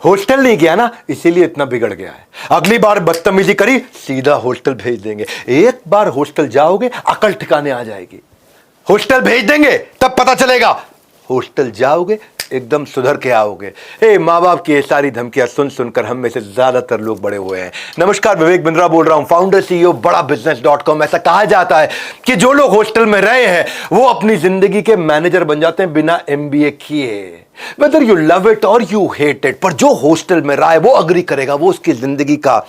Hostel नहीं किया ना, इसीलिए इतना बिगड़ गया है। अगली बार बदतमीजी करी, सीधा हॉस्टल भेज देंगे। एक बार हॉस्टल जाओगे, अकल ठिकाने आ जाएगी। हॉस्टल भेज देंगे तब पता चलेगा, हॉस्टल जाओगे एकदम सुधर के आओगे। माँ बाप की ये सारी धमकियां सुन सुनकर हम में से ज्यादातर लोग बड़े हुए हैं। नमस्कार, विवेक बिंद्रा बोल रहा हूं, फाउंडर CEO बड़ाबिजनेस.com। ऐसा कहा जाता है कि जो लोग हॉस्टल में रहे हैं वो अपनी जिंदगी के मैनेजर बन जाते हैं बिना MBA किए। वेदर यू लव इट और यू हेट इट, पर जो हॉस्टल में रहा है वो अग्री करेगा, वो उसकी जिंदगी का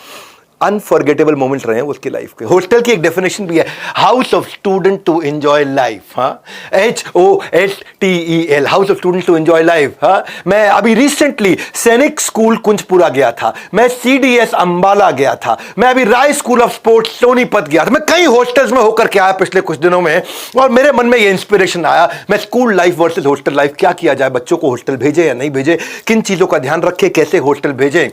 अनफॉरगेटेबल मोमेंट्स रहे हैं उसकी लाइफ के। हॉस्टल की एक डेफिनेशन भी है, house of student to enjoy life. HOSTEL, house of student to enjoy life. मैं अभी रिसेंटली सैनिक स्कूल कुंजपुरा गया था, मैं CDS अंबाला गया था, मैं अभी राय स्कूल ऑफ स्पोर्ट्स सोनीपत गया था। मैं कई हॉस्टल्स में होकर के आया पिछले कुछ दिनों में, और मेरे मन में ये इंस्पिरेशन आया, मैं school life versus hostel life, क्या किया जाए, बच्चों को हॉस्टल भेजे या नहीं भेजे, किन चीजों का ध्यान रखें, कैसे हॉस्टल भेजें।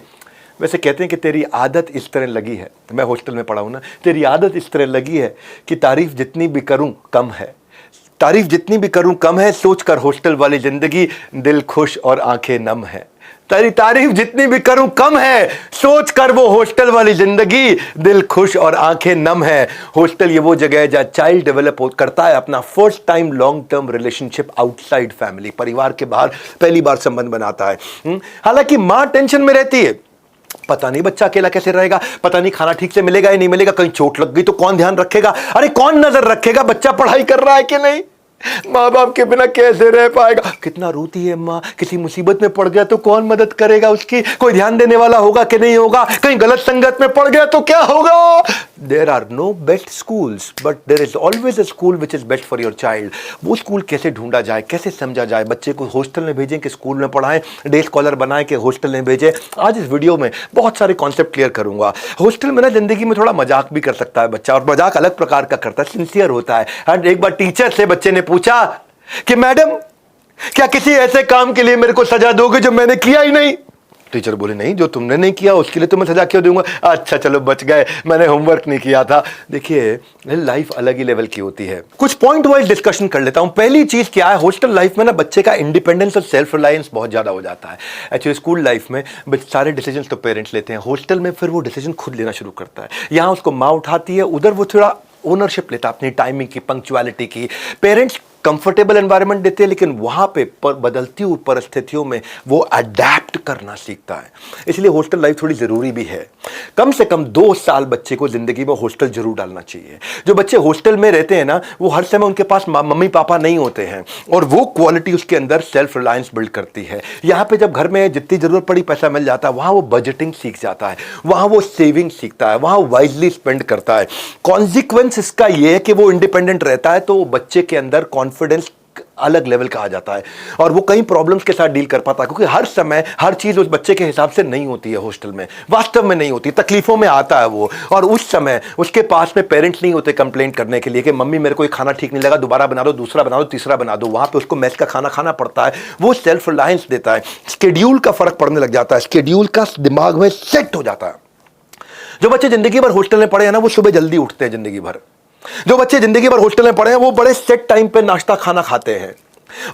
वैसे कहते हैं कि तेरी आदत इस तरह लगी है, मैं हॉस्टल में पढ़ा हूं ना, तेरी आदत इस तरह लगी है कि तारीफ जितनी भी करूं कम है, तारीफ जितनी भी करूं कम है, सोच कर हॉस्टल वाली जिंदगी दिल खुश और आंखें नम है। तेरी तारीफ जितनी भी करूं कम है, सोच कर वो हॉस्टल वाली जिंदगी दिल खुश और आंखें नम है। हॉस्टल ये वो जगह है जहां चाइल्ड डेवलप करता है अपना first time long term relationship outside family, परिवार के बाहर पहली बार संबंध बनाता है। हालांकि मां टेंशन में रहती है, पता नहीं बच्चा अकेला कैसे रहेगा, पता नहीं खाना ठीक से मिलेगा या नहीं मिलेगा, कहीं चोट लग गई तो कौन ध्यान रखेगा, अरे कौन नजर रखेगा बच्चा पढ़ाई कर रहा है कि नहीं, माँ बाप के बिना कैसे रह पाएगा, कितना रोती है माँ, किसी मुसीबत में पड़ गया तो कौन मदद करेगा उसकी, कोई ध्यान देने वाला होगा कि नहीं होगा, कहीं गलत संगत में पड़ गया तो क्या होगा। There are no best schools but there is always a school which is best for your child. वो स्कूल कैसे ढूंढा जाए, कैसे समझा जाए, बच्चे को हॉस्टल में भेजें कि स्कूल में पढ़ाएं, डे स्कॉलर बनाएं कि हॉस्टल में भेजें, आज इस वीडियो में बहुत सारे कॉन्सेप्ट क्लियर करूंगा। हॉस्टल में ना जिंदगी में थोड़ा मजाक भी कर सकता है बच्चा, और मजाक अलग प्रकार का करता है, सिंसियर होता है। एक बार टीचर से बच्चे ने पूछा कि मैडम क्या किसी ऐसे काम के लिए मेरे को सजा दोगे जो मैंने किया ही नहीं। टीचर बोले नहीं, जो तुमने नहीं किया उसके लिए तुम्हें सजा क्यों दूंगा। अच्छा चलो बच गए, मैंने होमवर्क नहीं किया था। देखिए लाइफ अलग ही लेवल की होती है, कुछ पॉइंट वाइज डिस्कशन कर लेता हूं। पहली चीज क्या है, हॉस्टल लाइफ में ना बच्चे का इंडिपेंडेंस और सेल्फ रिलायंस बहुत ज्यादा हो जाता है। एक्चुअली स्कूल लाइफ में सारे डिसीजन तो पेरेंट्स लेते हैं, हॉस्टल में फिर वो डिसीजन खुद लेना शुरू करता है। यहां उसको माँ उठाती है, उधर वो थोड़ा ओनरशिप लेता अपनी टाइमिंग की, पंक्चुअलिटी की। पेरेंट्स कंफर्टेबल एनवायरनमेंट देते हैं, लेकिन वहां पे बदलती हुई परिस्थितियों में वो अडेप्ट करना सीखता है। इसलिए हॉस्टल लाइफ थोड़ी जरूरी भी है। कम से कम 2 साल बच्चे को जिंदगी में हॉस्टल जरूर डालना चाहिए। जो बच्चे हॉस्टल में रहते हैं ना, वो हर समय उनके पास मम्मी पापा नहीं होते हैं, और वो क्वालिटी उसके अंदर सेल्फ रिलायंस बिल्ड करती है। यहाँ पे जब घर में जितनी जरूरत पड़ी पैसा मिल जाता है, वहां वो बजटिंग सीख जाता है, वहां वो सेविंग सीखता है, वहां वाइजली स्पेंड करता है। कॉन्सिक्वेंस इसका यह है कि वो इंडिपेंडेंट रहता है, तो बच्चे के अंदर कॉन्फिडेंस अलग लेवल का आ जाता है, और वो कई प्रॉब्लम्स के साथ डील कर पाता है, क्योंकि हर समय हर चीज उस बच्चे के हिसाब से नहीं होती है। हॉस्टल में वास्तव में नहीं होती, तकलीफों में आता है वो, और उस समय उसके पास में पेरेंट्स नहीं होते कंप्लेंट करने के लिए कि मम्मी मेरे को ये खाना ठीक नहीं लगा, दोबारा बना दो, दूसरा बना दो, तीसरा बना दो। वहां पे उसको मेस का खाना खाना पड़ता है, वो सेल्फ रिलायंस देता है, स्केड्यूल का फर्क पड़ने लग जाता है, स्केड्यूल का दिमाग में सेट हो जाता है। जो बच्चे जिंदगी भर हॉस्टल में पढ़े हैं ना, वो सुबह जल्दी उठते हैं जिंदगी भर। जो बच्चे जिंदगी भर हॉस्टल में पढ़े हैं, वो बड़े सेट टाइम पे नाश्ता खाना खाते हैं।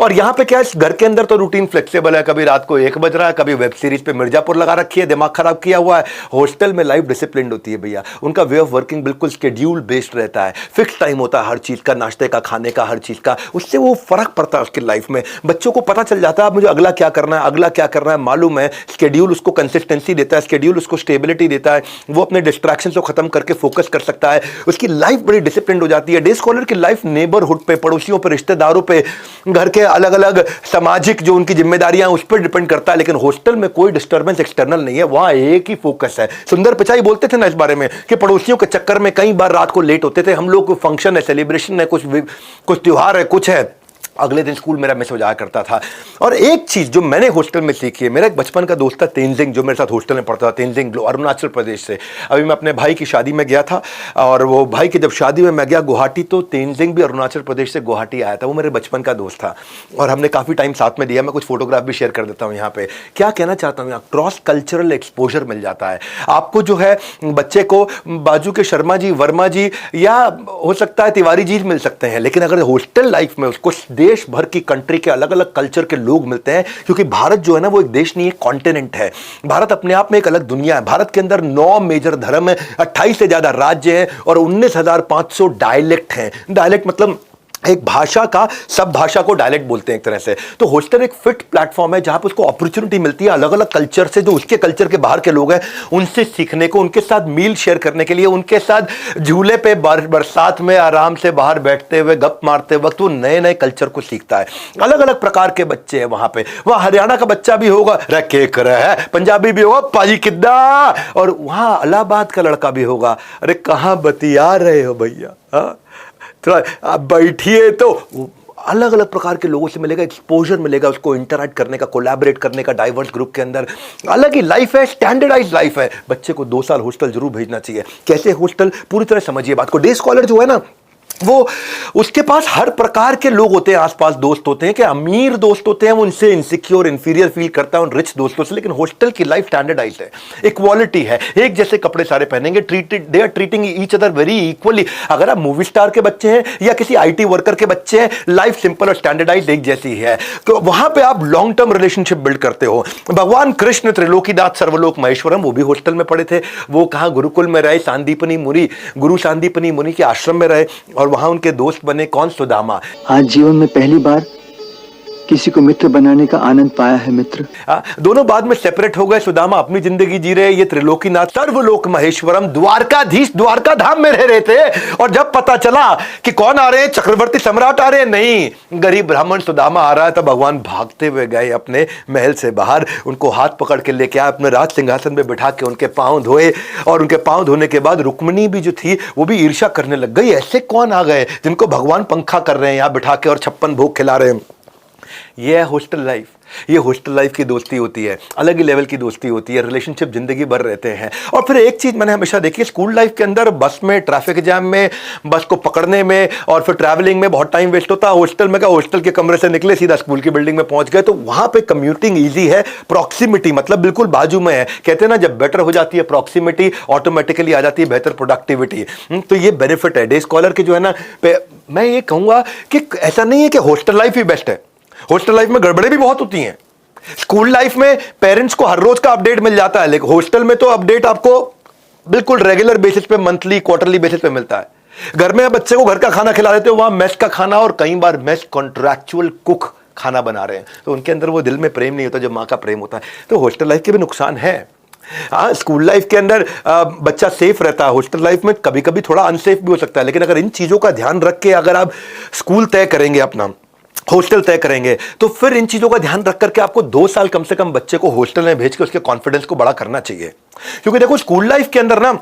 और यहां पे क्या है, घर के अंदर तो रूटीन फ्लेक्सिबल है, कभी रात को 1 बज रहा है, कभी वेब सीरीज पे मिर्जापुर लगा रखी है, दिमाग खराब किया हुआ है। हॉस्टल में लाइफ डिसिप्लिन होती है भैया, उनका वे ऑफ वर्किंग बिल्कुल शेड्यूल बेस्ड रहता है, फिक्स टाइम होता है हर चीज का, नाश्ते का, खाने का, हर चीज का। उससे वो फर्क पड़ता है उसकी लाइफ में। बच्चों को पता चल जाता है मुझे अगला क्या करना है, अगला क्या करना है, मालूम है। शेड्यूल उसको कंसिस्टेंसी देता है, शेड्यूल उसको स्टेबिलिटी देता है, वो अपने डिस्ट्रैक्शन को खत्म करके फोकस कर सकता है, उसकी लाइफ बड़ी डिसिप्लिन हो जाती है। डे स्कॉलर की लाइफ नेबरहुड पे, पड़ोसियों पे, रिश्तेदारों पे, घर के अलग अलग सामाजिक जो उनकी जिम्मेदारियां उस पर डिपेंड करता है। लेकिन हॉस्टल में कोई डिस्टर्बेंस एक्सटर्नल नहीं है, वहां एक ही फोकस है। सुंदर पिचाई बोलते थे ना इस बारे में कि पड़ोसियों के चक्कर में कई बार रात को लेट होते थे हम लोग। फंक्शन है, सेलिब्रेशन है, कुछ त्योहार है, कुछ है, अगले दिन स्कूल मेरा मिस हो जाया करता था। और एक चीज जो मैंने हॉस्टल में सीखी है, मेरा एक बचपन का दोस्त था तेनजिंग, जो मेरे साथ हॉस्टल में पढ़ता था, तेनजिंग अरुणाचल प्रदेश से। अभी मैं अपने भाई की शादी में गया था, और वो भाई की जब शादी में मैं गया गुवाहाटी, तो तेनजिंग भी अरुणाचल प्रदेश से गुवाहाटी आया था। वो मेरे बचपन का दोस्त था, और हमने काफी टाइम साथ में दिया। मैं कुछ फोटोग्राफ भी शेयर कर देता हूँ यहाँ पे। क्या कहना चाहता हूँ, क्रॉस कल्चरल एक्सपोजर मिल जाता है आपको। जो है बच्चे को बाजू के शर्मा जी, वर्मा जी, या हो सकता है तिवारी जी मिल सकते हैं, लेकिन अगर हॉस्टल लाइफ में उसको देश भर की कंट्री के अलग अलग कल्चर के लोग मिलते हैं, क्योंकि भारत जो है ना वो एक देश नहीं, एक कॉन्टिनेंट है। भारत अपने आप में एक अलग दुनिया है। भारत के अंदर 9 मेजर धर्म है, 28 से ज्यादा राज्य हैं और 19,500 डायलेक्ट हैं। डायलेक्ट मतलब एक भाषा का, सब भाषा को डायलेक्ट बोलते हैं एक तरह से। तो हॉस्टल एक फिट प्लेटफॉर्म है जहां पर उसको अपॉर्चुनिटी मिलती है अलग अलग कल्चर से, जो उसके कल्चर के बाहर के लोग हैं उनसे सीखने को, उनके साथ मील शेयर करने के लिए, उनके साथ झूले पे बरसात में आराम से बाहर बैठते हुए गप मारते वक्त वो नए नए कल्चर को सीखता है। अलग अलग प्रकार के बच्चे हैं वहां पे। वहां हरियाणा का बच्चा भी होगा, पंजाबी भी होगा, पाजी किद्दा, और वहां इलाहाबाद का लड़का भी होगा, अरे कहां बतिया रहे हो भैया, थोड़ा आप बैठिए। तो अलग अलग प्रकार के लोगों से मिलेगा, एक्सपोजर मिलेगा उसको, इंटरैक्ट करने का, कोलैबोरेट करने का, डाइवर्स ग्रुप के अंदर। अलग ही लाइफ है, स्टैंडर्डाइज लाइफ है। बच्चे को 2 साल हॉस्टल जरूर भेजना चाहिए। कैसे हॉस्टल, पूरी तरह समझिए बात को। डे स्कॉलर जो है ना, वो उसके पास हर प्रकार के लोग होते हैं, आसपास दोस्त होते हैं, कि अमीर दोस्त होते हैं, वो उनसे इनसिक्योर इंफीरियर फील करता है उन रिच दोस्तों से। लेकिन हॉस्टल की लाइफ स्टैंडर्डाइज्ड है, इक्वालिटी है, एक जैसे कपड़े सारे पहनेंगे, they are treating each other very equally. अगर आप मूवी स्टार के बच्चे हैं या किसी आईटी वर्कर के बच्चे हैं, लाइफ सिंपल और स्टैंडर्डाइज्ड एक जैसी है। तो वहां पे आप लॉन्ग टर्म रिलेशनशिप बिल्ड करते हो। भगवान कृष्ण त्रिलोकीनाथ सर्वलोक महेश्वरम, वो भी हॉस्टल में पढ़े थे। वो कहां, गुरुकुल में रहे, सांदीपनी मुनि, गुरु सांदीपनी मुनि के आश्रम में रहे और वहां उनके दोस्त बने। कौन? सुदामा। आज जीवन में पहली बार किसी को मित्र बनाने का आनंद पाया है मित्र। दोनों बाद में सेपरेट हो गए। सुदामा अपनी जिंदगी जी रहे, ये त्रिलोकीनाथ सर्वलोक महेश्वरम द्वारकाधीश, द्वारका धाम में रह रहे थे। और जब पता चला कि कौन आ रहे हैं, चक्रवर्ती सम्राट आ रहे हैं, नहीं, गरीब ब्राह्मण सुदामा आ रहा है, तो भगवान भागते हुए गए अपने महल से बाहर, उनको हाथ पकड़ के लेके आए, अपने राज सिंहासन में बिठा के उनके पांव धोए। और उनके पांव धोने के बाद रुक्मिणी भी जो थी वो भी ईर्ष्या करने लग गई, ऐसे कौन आ गए जिनको भगवान पंखा कर रहे हैं यहां बिठा के और 56 भोग खिला रहे हैं। ये है हॉस्टल लाइफ। ये हॉस्टल लाइफ की दोस्ती होती है, अलग ही लेवल की दोस्ती होती है, रिलेशनशिप जिंदगी भर रहते हैं। और फिर एक चीज मैंने हमेशा देखी है, स्कूल लाइफ के अंदर बस में, ट्रैफिक जैम में, बस को पकड़ने में और फिर ट्रैवलिंग में बहुत टाइम वेस्ट होता है। हॉस्टल में क्या, हॉस्टल के कमरे से निकले सीधा स्कूल की बिल्डिंग में पहुंच गए, तो वहां पे कम्यूटिंग ईजी है, प्रॉक्सिमिटी मतलब बिल्कुल बाजू में है। कहते हैं ना, जब बेटर हो जाती है प्रॉक्सिमिटी, ऑटोमेटिकली आ जाती है बेहतर प्रोडक्टिविटी। तो ये बेनिफिट है डे स्कॉलर के जो है ना। मैं ये कहूंगा कि ऐसा नहीं है कि हॉस्टल लाइफ ही बेस्ट है, हॉस्टल लाइफ में गड़बड़े भी बहुत होती हैं। स्कूल लाइफ में पेरेंट्स को हर रोज का अपडेट मिल जाता है, लेकिन हॉस्टल में तो अपडेट आपको बिल्कुल रेगुलर बेसिस पे, मंथली, क्वार्टरली बेसिस पे मिलता है। घर में आप बच्चे को घर का खाना खिला देते हो, वहां मेस का खाना, और कई बार मेस कॉन्ट्रैक्चुअल कुक खाना बना रहे हैं, तो उनके अंदर वो दिल में प्रेम नहीं होता जो माँ का प्रेम होता है। तो हॉस्टल लाइफ के भी नुकसान है। हाँ, स्कूल लाइफ के अंदर बच्चा सेफ रहता है, हॉस्टल लाइफ में कभी कभी थोड़ा अनसेफ भी हो सकता है। लेकिन अगर इन चीजों का ध्यान रख के अगर आप स्कूल तय करेंगे, अपना हॉस्टल तय करेंगे, तो फिर इन चीजों का ध्यान रख करके आपको 2 साल कम से कम बच्चे को हॉस्टल में भेज के उसके कॉन्फिडेंस को बड़ा करना चाहिए। क्योंकि देखो, स्कूल लाइफ के अंदर ना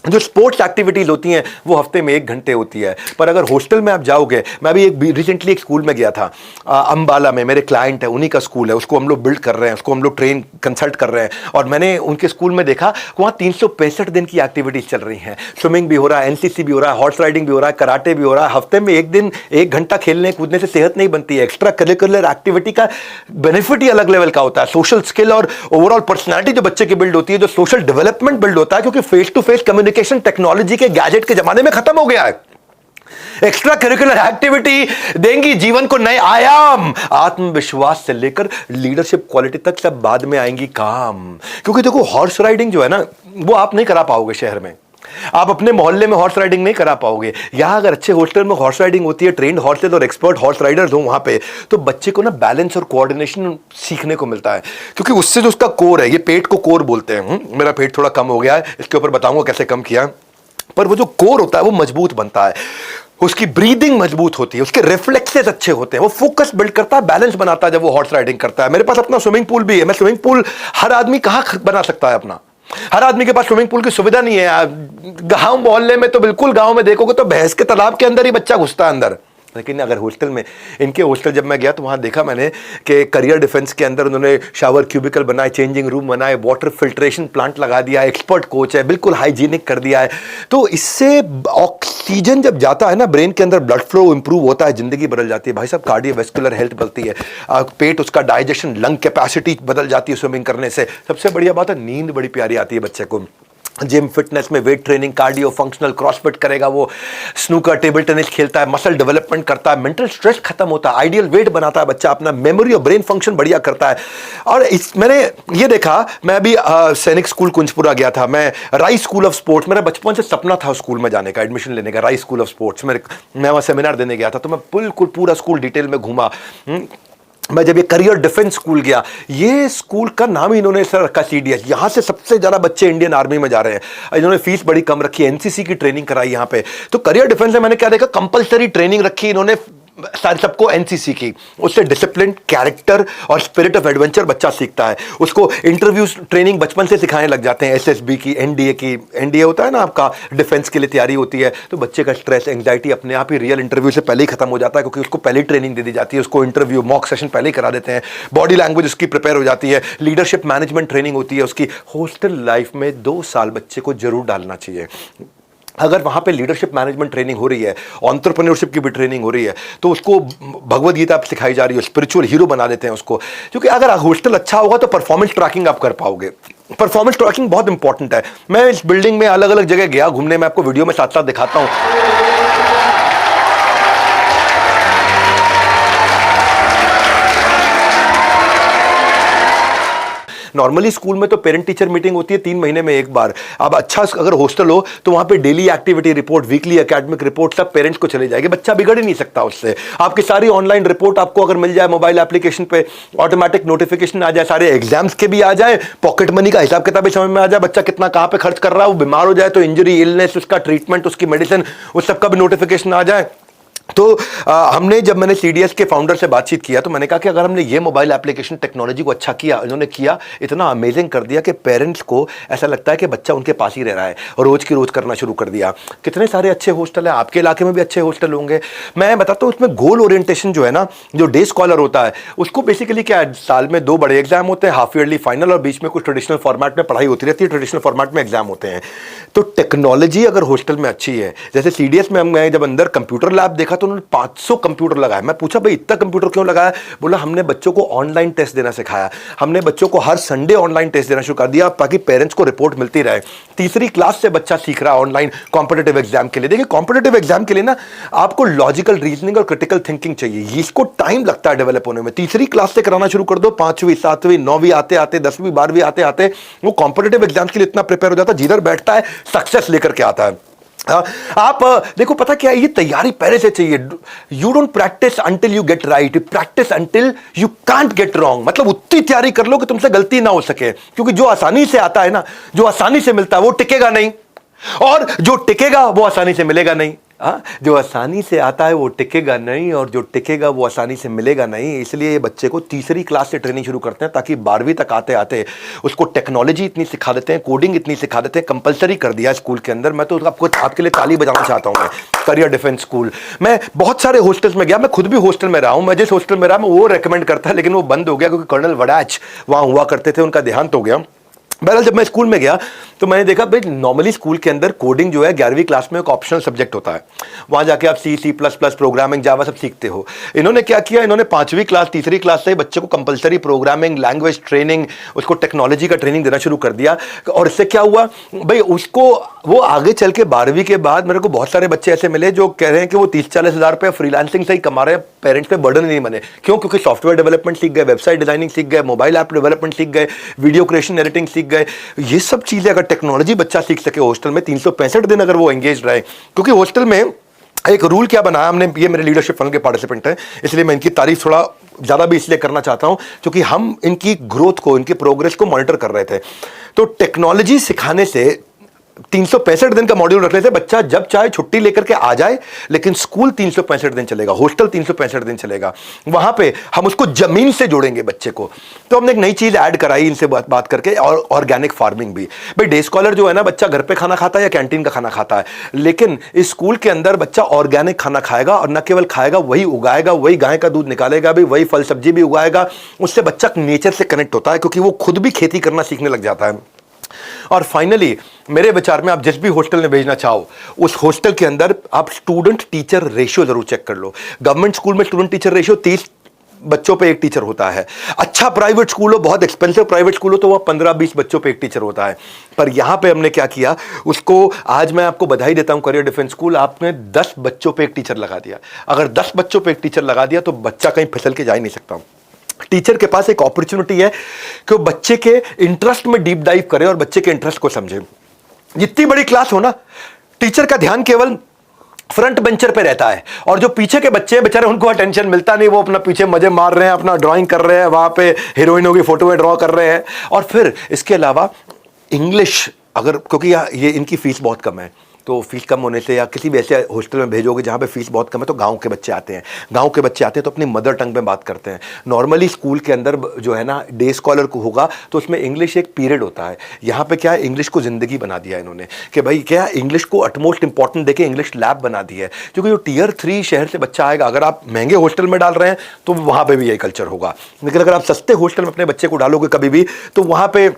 जो स्पोर्ट्स एक्टिविटीज होती हैं वो हफ्ते में 1 घंटे होती है, पर अगर हॉस्टल में आप जाओगे, मैं अभी रिसेंटली एक स्कूल में गया था, अंबाला में, मेरे क्लाइंट है, उन्हीं का स्कूल है, उसको हम लोग बिल्ड कर रहे हैं, उसको हम लोग ट्रेन कंसल्ट कर रहे हैं। और मैंने उनके स्कूल में देखा, वहाँ 365 दिन की एक्टिविटीज चल रही हैं। स्विमिंग भी हो रहा है, एनसीसी भी हो रहा है, हॉर्स राइडिंग भी हो रहा है, कराटे भी हो रहा है। हफ्ते में 1 दिन 1 घंटा खेलने कूदने से सेहत नहीं बनती है। एक्स्ट्रा करिकुलर एक्टिविटी का बेनिफिट ही अलग लेवल का होता है। सोशल स्किल और ओवरऑल पर्सनैलिटी जो बच्चे की बिल्ड होती है, जो सोशल डेवलपमेंट बिल्ड होता है, क्योंकि face to face communication technology के गैजेट के जमाने में खत्म हो गया है। एक्स्ट्रा करिकुलर एक्टिविटी देंगी जीवन को नए आयाम, आत्मविश्वास से लेकर लीडरशिप क्वालिटी तक सब बाद में आएंगी काम। क्योंकि देखो, हॉर्स राइडिंग जो है ना, वो आप नहीं करा पाओगे शहर में, आप अपने मोहल्ले में हॉर्स राइडिंग नहीं करा पाओगे। यहां अगर अच्छे हॉस्टल में हॉर्स राइडिंग होती है, ट्रेंड हॉर्सेस और एक्सपर्ट हॉर्स राइडर्स हो वहां पे, तो बच्चे को ना बैलेंस और कोऑर्डिनेशन सीखने को मिलता है। क्योंकि उससे जो उसका कोर है, ये पेट को कोर बोलते हैं। मेरा पेट थोड़ा कम हो गया है, इसके ऊपर बताऊंगा कैसे कम किया, पर वो जो कोर होता है वो मजबूत बनता है, उसकी ब्रीदिंग मजबूत होती है, उसके रिफ्लेक्सेस अच्छे होते हैं, वो फोकस बिल्ड करता है, बैलेंस बनाता है जब वो हॉर्स राइडिंग करता है। मेरे पास अपना स्विमिंग पूल भी है। मैं स्विमिंग पूल, हर आदमी कहां बना सकता है अपना, हर आदमी के पास स्विमिंग पूल की सुविधा नहीं है। गांव मोहल्ले में तो बिल्कुल, गांव में देखोगे तो भैंस के तालाब के अंदर ही बच्चा घुसता है अंदर। लेकिन अगर हॉस्टल में, इनके हॉस्टल जब मैं गया तो वहाँ देखा मैंने कि करियर डिफेंस के अंदर उन्होंने शावर क्यूबिकल बनाए, चेंजिंग रूम बनाए, वाटर फिल्ट्रेशन प्लांट लगा दिया, एक्सपर्ट कोच है, बिल्कुल हाइजीनिक कर दिया है। तो इससे ऑक्सीजन जब जाता है ना ब्रेन के अंदर, ब्लड फ्लो इंप्रूव होता है, जिंदगी बदल जाती है भाई साहब, कार्डियोवैस्कुलर हेल्थ बढ़ती है, पेट उसका डाइजेशन, लंग कैपेसिटी बदल जाती है स्विमिंग करने से। सबसे बढ़िया बात है, नींद बड़ी प्यारी आती है बच्चे को। जिम फिटनेस में weight training, cardio, functional, CrossFit करेगा, वो स्नूकर, टेबल टेनिस खेलता है, मसल डेवलपमेंट करता है, मेंटल स्ट्रेस खत्म होता है, आइडियल वेट बनाता है बच्चा, अपना मेमोरी और ब्रेन फंक्शन बढ़िया करता है। और मैंने ये देखा, मैं अभी सैनिक स्कूल कुंजपुरा गया था, मैं राइस स्कूल ऑफ स्पोर्ट्स, मेरा बचपन से सपना था स्कूल में जाने का, एडमिशन लेने का, राइस स्कूल ऑफ स्पोर्ट्स। मैं वहाँ सेमिनार देने गया था, तो मैं बिल्कुल पूरा स्कूल डिटेल में घूमा। मैं जब ये करियर डिफेंस स्कूल गया, ये स्कूल का नाम ही इन्होंने सर रखा CDS। यहाँ से सबसे ज़्यादा बच्चे इंडियन आर्मी में जा रहे हैं। इन्होंने फीस बड़ी कम रखी है, NCC की ट्रेनिंग कराई यहाँ पे। तो करियर डिफेंस में मैंने क्या देखा, कंपलसरी ट्रेनिंग रखी इन्होंने सारे सबको NCC की। उससे डिसिप्लिन, कैरेक्टर और स्पिरिट ऑफ एडवेंचर बच्चा सीखता है। उसको इंटरव्यू ट्रेनिंग बचपन से सिखाने लग जाते हैं, SSB की, NDA की। NDA होता है ना आपका, डिफेंस के लिए तैयारी होती है। तो बच्चे का स्ट्रेस, एंग्जाइटी अपने आप ही रियल इंटरव्यू से पहले ही खत्म हो जाता है, क्योंकि उसको पहले ही ट्रेनिंग दे दी जाती है। उसको इंटरव्यू मॉक सेशन पहले ही करा देते हैं, बॉडी लैंग्वेज उसकी प्रिपेयर हो जाती है, लीडरशिप मैनेजमेंट ट्रेनिंग होती है उसकी। हॉस्टल लाइफ में 2 साल बच्चे को जरूर डालना चाहिए। अगर वहाँ पे लीडरशिप मैनेजमेंट ट्रेनिंग हो रही है, एंटरप्रेन्योरशिप की भी ट्रेनिंग हो रही है, तो उसको भगवद गीता सिखाई जा रही है, स्पिरिचुअल हीरो बना देते हैं उसको। क्योंकि अगर हॉस्टल अच्छा होगा तो परफॉर्मेंस ट्रैकिंग आप कर पाओगे। परफॉर्मेंस ट्रैकिंग बहुत इंपॉर्टेंट है। मैं इस बिल्डिंग में अलग अलग जगह गया घूमने, मैं आपको वीडियो में साथ साथ दिखाता हूँ। नॉर्मली स्कूल में तो पेरेंट टीचर मीटिंग होती है 3 महीने में एक बार। अब अच्छा अगर हॉस्टल हो तो वहां पे daily activity report, weekly academic report सब पेरेंट्स को चले जाएगी। बच्चा बिगड़ ही नहीं सकता उससे। आपकी सारी ऑनलाइन रिपोर्ट आपको अगर मिल जाए मोबाइल एप्लीकेशन पे, ऑटोमेटिक नोटिफिकेशन आ जाए, सारे एग्जाम्स के भी आ जाए, पॉकेट मनी का हिसाब किताब भी समझ में आ जाए, बच्चा कितना कहाँ पे खर्च कर रहा है, वो बीमार हो जाए तो इंजरी, इलनेस, उसका ट्रीटमेंट, उसकी मेडिसिन, उस सबका भी नोटिफिकेशन आ जाए। तो जब मैंने CDS के फाउंडर से बातचीत किया तो मैंने कहा कि अगर हमने ये मोबाइल एप्लीकेशन टेक्नोलॉजी को अच्छा किया, इन्होंने किया, इतना अमेजिंग कर दिया कि पेरेंट्स को ऐसा लगता है कि बच्चा उनके पास ही रह रहा है, और रोज की रोज करना शुरू कर दिया। कितने सारे अच्छे हॉस्टल है, आपके इलाके में भी अच्छे हॉस्टल होंगे। मैं बताता हूँ, उसमें गोल ओरिएंटेशन जो है ना, जो डे स्कॉलर होता है, उसको बेसिकली क्या है, साल में 2 बड़े एग्जाम होते हैं, हाफ ईयरली फाइनल, और बीच में कुछ ट्रेडिशनल फॉर्मेट में पढ़ाई होती रहती है, ट्रेडिशनल फॉर्मेट में एग्जाम होते हैं। तो टेक्नोलॉजी अगर हॉस्टल में अच्छी है, जैसे CDS में मैं जब अंदर कंप्यूटर लैब देखा तो उन्होंने 500 कंप्यूटर लगाया। मैं पूछा भाई इतना कंप्यूटर क्यों लगाया? बोला हमने बच्चों को ऑनलाइन टेस्ट देना सिखाया, हमने बच्चों को हर संडे ऑनलाइन टेस्ट देना शुरू कर दिया ताकि पेरेंट्स को रिपोर्ट मिलती रहे। 3री क्लास से बच्चा सीख रहा है ऑनलाइन कॉम्पिटिटिव एग्जाम के लिए। देखिए कॉम्पिटिटिव एग्जाम के लिए ना आपको लॉजिकल रीजनिंग और क्रिटिकल थिंकिंग चाहिए, इसको टाइम लगता है डेवलप होने में। 3री क्लास से कराना शुरू कर दो, 5वीं 7वीं 9वीं आते आते 10वीं 12वीं आते आते वो कॉम्पिटिटिव एग्जाम के लिए इतना प्रिपेयर हो जाता है, जिधर बैठता है सक्सेस लेकर के आता है। आप देखो पता क्या है, ये तैयारी पहले से चाहिए। You don't practice until you get right, practice until you can't get wrong. मतलब उतनी तैयारी कर लो कि तुमसे गलती ना हो सके, क्योंकि जो आसानी से आता है ना, जो आसानी से मिलता है वो टिकेगा नहीं, और जो टिकेगा वो आसानी से मिलेगा नहीं। जो आसानी से आता है वो टिकेगा नहीं, और जो टिकेगा वो आसानी से मिलेगा नहीं। इसलिए ये बच्चे को 3री क्लास से ट्रेनिंग शुरू करते हैं ताकि 12वीं तक आते आते उसको टेक्नोलॉजी इतनी सिखा देते हैं, कोडिंग इतनी सिखा देते हैं, कंपलसरी कर दिया स्कूल के अंदर। मैं तो आपके लिए ताली बजाना चाहता हूं। मैं करियर डिफेंस स्कूल, मैं बहुत सारे हॉस्टल्स में गया, मैं खुद भी हॉस्टल में रहा हूं। मैं जिस हॉस्टल में रहा मैं वो रेकमेंड करता है, लेकिन वो बंद हो गया क्योंकि कर्नल वड़ैच वहां हुआ करते थे, उनका देहांत हो गया। बहरहाल जब मैं स्कूल में गया तो मैंने देखा भाई नॉर्मली स्कूल के अंदर कोडिंग जो है 11वीं क्लास में एक ऑप्शनल सब्जेक्ट होता है, वहां जाके आप C++, प्रोग्रामिंग, जावा सब सीखते हो। इन्होंने क्या किया, इन्होंने 5वीं क्लास 3री क्लास से ही बच्चे को कंपलसरी प्रोग्रामिंग, लैंग्वेज ट्रेनिंग, उसको टेक्नोलॉजी का ट्रेनिंग देना शुरू कर दिया। और इससे क्या हुआ भाई, उसको वो आगे चल के 12वीं के बाद मेरे को बहुत सारे बच्चे ऐसे मिले जो कह रहे हैं कि वो 30-40 हज़ार रुपये फ्रीलांसिंग से ही कमा रहे हैं, पेरेंट्स पे बर्डन नहीं बने। क्यों? क्योंकि सॉफ्टवेयर डेवलपमेंट सीख गए, वेबसाइट डिजाइनिंग सीख गए, मोबाइल ऐप डेवलपमेंट सीख गए, वीडियो क्रिएशन, एडिटिंग सीख गए। ये सब चीजें अगर टेक्नोलॉजी बच्चा सीख सके हॉस्टल में 365 दिन अगर वो एंगेज रहे, क्योंकि हॉस्टल में एक रूल क्या बनाया हमने, ये मेरे लीडरशिप फंड के पार्टिसिपेंट हैं इसलिए मैं इनकी तारीफ थोड़ा ज्यादा भी इसलिए करना चाहता हूं क्योंकि हम इनकी ग्रोथ को, इनकी प्रोग्रेस को मॉनिटर कर रहे थे। तो टेक्नोलॉजी सिखाने से 365 दिन का मॉड्यूल रख लेते, बच्चा जब चाहे छुट्टी लेकर के आ जाए, लेकिन स्कूल 365 दिन चलेगा, हॉस्टल 365 दिन चलेगा। वहां पे हम उसको जमीन से जोड़ेंगे बच्चे को। तो हमने एक नई चीज ऐड कराई इनसे बात करके, और ऑर्गेनिक फार्मिंग भी। भाई डे स्कॉलर जो है ना, बच्चा घर पे खाना खाता है या कैंटीन का खाना खाता है, लेकिन इस स्कूल के अंदर बच्चा ऑर्गेनिक खाना खाएगा, और न केवल खाएगा, वही उगाएगा, वही गाय का दूध निकालेगा भी, वही फल सब्जी भी उगाएगा। उससे बच्चा नेचर से कनेक्ट होता है क्योंकि वो खुद भी खेती करना सीखने लग जाता है। और फाइनली मेरे विचार में आप जिस भी हॉस्टल में भेजना चाहो, उस हॉस्टल के अंदर आप स्टूडेंट टीचर रेशियो जरूर चेक कर लो। गवर्नमेंट स्कूल में स्टूडेंट टीचर रेशियो बच्चों पे एक टीचर होता है। अच्छा प्राइवेट स्कूल हो, बहुत एक्सपेंसिव प्राइवेट स्कूल हो, तो वह 15-20 बच्चों पे एक टीचर होता है। पर यहां पे हमने क्या किया, उसको आज मैं आपको बधाई देता हूं, करियर डिफेंस स्कूल, आपने 10 बच्चों पे एक टीचर लगा दिया। अगर 10 बच्चों पे एक टीचर लगा दिया तो बच्चा कहीं फिसल के जा ही नहीं सकता। टीचर के पास एक अपॉर्चुनिटी है कि वो बच्चे के इंटरेस्ट में डीप डाइव करे और बच्चे के इंटरेस्ट को समझे। जितनी बड़ी क्लास हो ना, टीचर का ध्यान केवल फ्रंट बेंचर पे रहता है, और जो पीछे के बच्चे हैं बेचारे, उनको अटेंशन मिलता नहीं, वो अपना पीछे मजे मार रहे हैं, अपना ड्राइंग कर रहे हैं, वहां पे हीरोइनों की फोटो में ड्रॉ कर रहे हैं। और फिर इसके अलावा इंग्लिश, अगर क्योंकि ये इनकी फीस बहुत कम है, तो फीस कम होने से या किसी भी ऐसे हॉस्टल में भेजोगे जहाँ पे फीस बहुत कम है, तो गांव के बच्चे आते हैं। गांव के बच्चे आते हैं तो अपनी मदर टंग में बात करते हैं। नॉर्मली स्कूल के अंदर जो है ना, डे स्कॉलर को होगा तो उसमें इंग्लिश एक पीरियड होता है। यहाँ पे क्या है, इंग्लिश को ज़िंदगी बना दिया है इन्होंने, कि भाई क्या इंग्लिश को अटमोस्ट इंपॉर्टेंट देके इंग्लिश लैब बना दी है। क्योंकि जो टियर 3 शहर से बच्चा आएगा, अगर आप महंगे हॉस्टल में डाल रहे हैं तो वहाँ पर भी यही कल्चर होगा, लेकिन अगर आप सस्ते हॉस्टल में अपने बच्चे को डालोगे कभी भी, तो वहाँ पर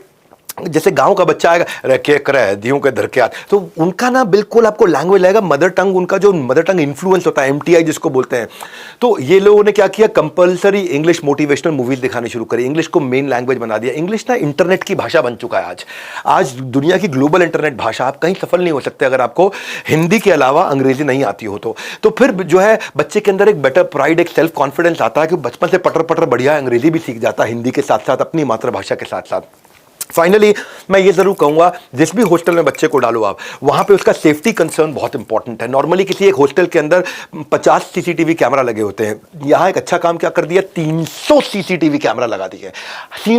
जैसे गांव का बच्चा आएगा, रे के करे दियों के धर के आत, तो उनका ना बिल्कुल आपको लैंग्वेज लगेगा मदर टंग, उनका जो मदर टंग इन्फ्लुएंस होता है, एमटीआई जिसको बोलते हैं। तो ये लोगों ने क्या किया, कंपलसरी इंग्लिश मोटिवेशनल मूवीज दिखानी शुरू करी, इंग्लिश को मेन लैंग्वेज बना दिया। इंग्लिश ना इंटरनेट की भाषा बन चुका है आज दुनिया की ग्लोबल इंटरनेट भाषा। आप कहीं सफल नहीं हो सकते अगर आपको हिंदी के अलावा अंग्रेजी नहीं आती हो तो फिर जो है बच्चे के अंदर एक बेटर प्राइड, एक सेल्फ कॉन्फिडेंस आता है कि बचपन से पटर पटर बढ़िया अंग्रेजी भी सीख जाता है, हिंदी के साथ साथ अपनी मातृभाषा के साथ साथ। फाइनली मैं ये जरूर कहूंगा, जिस भी हॉस्टल में बच्चे को डालो आप, वहां पे उसका सेफ्टी कंसर्न बहुत इंपॉर्टेंट है। नॉर्मली किसी एक हॉस्टल के अंदर 50 सीसीटीवी कैमरा लगे होते हैं, यहां एक अच्छा काम क्या कर दिया, 300 सीसीटीवी कैमरा लगा दिए,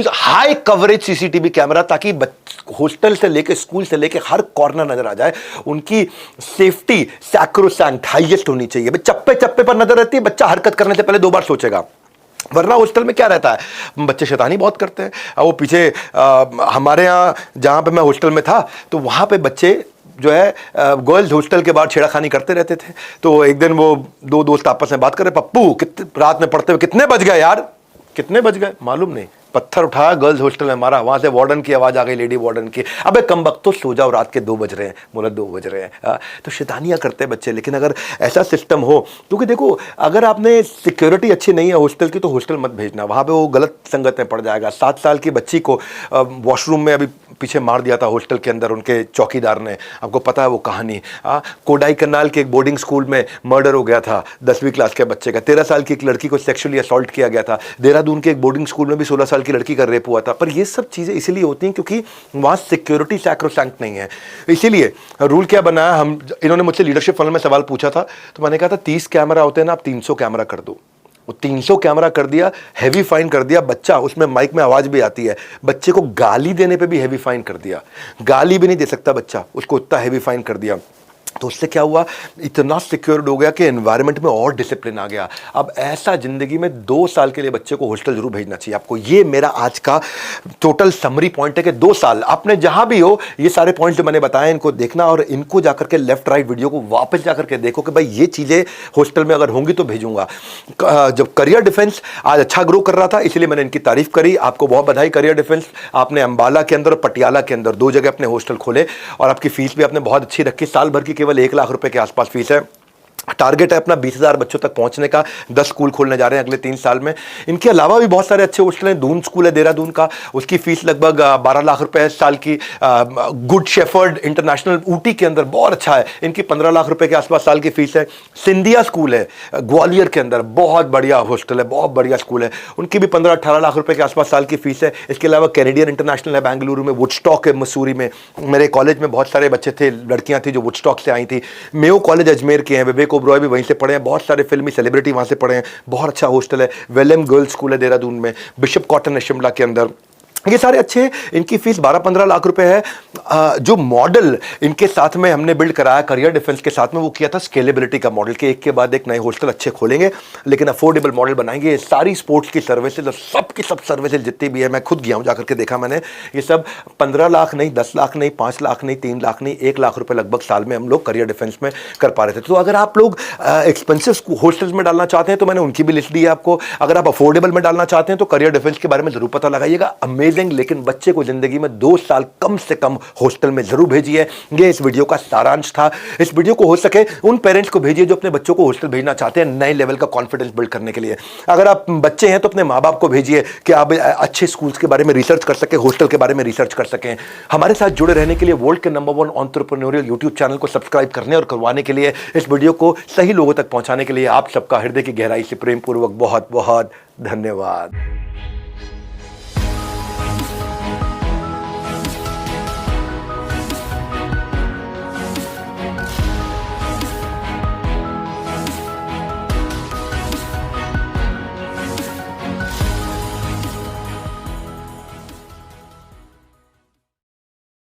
हाई कवरेज सीसीटीवी कैमरा, ताकि हॉस्टल से लेके स्कूल से लेके हर कॉर्नर नजर आ जाए। उनकी सेफ्टी सैक्रोसैंक्ट हाईएस्ट होनी चाहिए। चप्पे चप्पे पर नजर रहती है, बच्चा हरकत करने से पहले 2 बार सोचेगा। वरना हॉस्टल में क्या रहता है, बच्चे शैतानी बहुत करते हैं। वो पीछे हमारे यहाँ जहाँ पे मैं हॉस्टल में था, तो वहाँ पे बच्चे जो है गर्ल्स हॉस्टल के बाद छेड़ाखानी करते रहते थे। तो एक दिन वो 2 दोस्त आपस में बात कर रहे, पप्पू कितने रात में पढ़ते हुए कितने बज गए यार, कितने बज गए मालूम नहीं। पत्थर उठाया, गर्ल्स हॉस्टल में मारा, वहां से वार्डन की आवाज आ गई, लेडी वार्डन की, अबे कमबख्त तो सो जाओ, रात के 2 बज रहे हैं, बोला 2 बज रहे हैं। तो शैतानियां करते हैं बच्चे। लेकिन अगर ऐसा सिस्टम हो, क्योंकि देखो अगर आपने सिक्योरिटी अच्छी नहीं है हॉस्टल की, तो हॉस्टल मत भेजना, वहां पे वो गलत संगत में पड़ जाएगा। 7 साल की बच्ची को वॉशरूम में अभी पीछे मार दिया था हॉस्टल के अंदर उनके चौकीदार ने, आपको पता है वो कहानी। कोडाई कनाल के एक बोर्डिंग स्कूल में मर्डर हो गया था 10वीं क्लास के बच्चे का। 13 साल की एक लड़की को सेक्सुअली असॉल्ट किया गया था। देहरादून के एक बोर्डिंग स्कूल में भी 16 साल की लड़की का रेप हुआ था। पर ये सब चीजें इसीलिए होती हैं क्योंकि वहां सिक्योरिटी सैक्रोसैंक्ट नहीं है। इसीलिए रूल क्या बनाया, इन्होंने मुझसे लीडरशिप फॉरम में सवाल पूछा था, तो मैंने कहा था 30 कैमरा होते हैं ना, आप 300 कैमरा कर दो। वो 300 कैमरा कर दिया, हैवी फाइन कर दिया। बच्चा उसमें माइक में आवाज भी आती है, बच्चे को गाली देने पे भी हैवी फाइन कर दिया, गाली भी नहीं दे सकता बच्चा, उसको इतना हैवी फाइन कर दिया। तो उससे क्या हुआ, इतना सिक्योर्ड हो गया कि एनवायरनमेंट में और डिसिप्लिन आ गया। अब ऐसा जिंदगी में 2 साल के लिए बच्चे को हॉस्टल जरूर भेजना चाहिए आपको। ये मेरा आज का टोटल समरी पॉइंट है कि 2 साल आपने जहां भी हो, ये सारे पॉइंट जो मैंने बताए इनको देखना, और इनको जाकर के लेफ्ट राइट वीडियो को वापस जाकर के देखो कि भाई ये चीजें हॉस्टल में अगर होंगी तो भेजूंगा। जब करियर डिफेंस आज अच्छा ग्रो कर रहा था, इसलिए मैंने इनकी तारीफ करी। आपको बहुत बधाई करियर डिफेंस, आपने अंबाला के अंदर और पटियाला के अंदर 2 जगह अपने हॉस्टल खोले, और आपकी फीस भी आपने बहुत अच्छी रखी। साल भर की केवल 1 लाख रुपए के आसपास फीस है। टारगेट है अपना 20,000 बच्चों तक पहुंचने का। 10 स्कूल खोलने जा रहे हैं अगले 3 साल में। इनके अलावा भी बहुत सारे अच्छे हॉस्टल हैं। दून स्कूल है देहरादून का, उसकी फीस लगभग 12 लाख रुपए है साल की। गुड शेफर्ड इंटरनेशनल ऊटी के अंदर बहुत अच्छा है, इनकी 15 लाख रुपए के आसपास साल की फीस है। सिंधिया स्कूल है ग्वालियर के अंदर, बहुत बढ़िया हॉस्टल है, बहुत बढ़िया स्कूल है, उनकी भी 15-18 लाख रुपए के आसपास साल की फीस है। इसके अलावा कैनेडियन इंटरनेशनल है बेंगलुरु में, वुडस्टॉक है मसूरी में। मेरे कॉलेज में बहुत सारे बच्चे थे, लड़कियां थी जो वुडस्टॉक से आई थी। मेयो कॉलेज अजमेर के हैं, विवेक ओबरॉय भी वहीं से पढ़े हैं, बहुत सारे फिल्मी सेलिब्रिटी वहां से पढ़े हैं, बहुत अच्छा हॉस्टल है। वेलम गर्ल्स स्कूल है देहरादून में, बिशप कॉटन है शिमला के अंदर, ये सारे अच्छे हैं। इनकी फीस 12-15 लाख रुपए है। जो मॉडल इनके साथ में हमने बिल्ड कराया करियर डिफेंस के साथ में, वो किया था स्केलेबिलिटी का मॉडल, के एक के बाद एक नए हॉस्टल अच्छे खोलेंगे, लेकिन अफोर्डेबल मॉडल बनाएंगे। ये सारी स्पोर्ट्स की सर्विसेज और सब की सब सर्विसेज जितनी भी है, मैं खुद गया हूं जाकर के देखा मैंने, ये सब 15 लाख नहीं, 10 लाख नहीं, 5 लाख नहीं, 3 लाख नहीं, 1 लाख रुपए लगभग साल में हम लोग करियर डिफेंस में कर पा रहे थे। तो अगर आप लोग एक्सपेंसिव हॉस्टल्स में डालना चाहते हैं तो मैंने उनकी भी लिस्ट दी है आपको। अगर आप अफोर्डेबल में डालना चाहते हैं तो करियर डिफेंस के बारे में जरूर पता लगाइएगा। अमेजिंग अमेजिंग, लेकिन बच्चे को जिंदगी में 2 साल कम से कम हॉस्टल में जरूर भेजिए। ये इस वीडियो का सारांश था। इस वीडियो को हो सके उन पेरेंट्स को भेजिए जो अपने बच्चों को हॉस्टल भेजना चाहते हैं नए लेवल का कॉन्फिडेंस बिल्ड करने के लिए। अगर आप बच्चे हैं तो अपने माँ बाप को भेजिए कि आप अच्छे स्कूल्स के बारे में रिसर्च कर सकें, हॉस्टल के बारे में रिसर्च कर सकें। हमारे साथ जुड़े रहने के लिए वर्ल्ड के नंबर 1 एंटरप्रेन्योरियल यूट्यूब चैनल को सब्सक्राइब करने और करवाने के लिए, इस वीडियो को सही लोगों तक पहुंचाने के लिए आप सबका हृदय की गहराई से प्रेम पूर्वक बहुत बहुत धन्यवाद।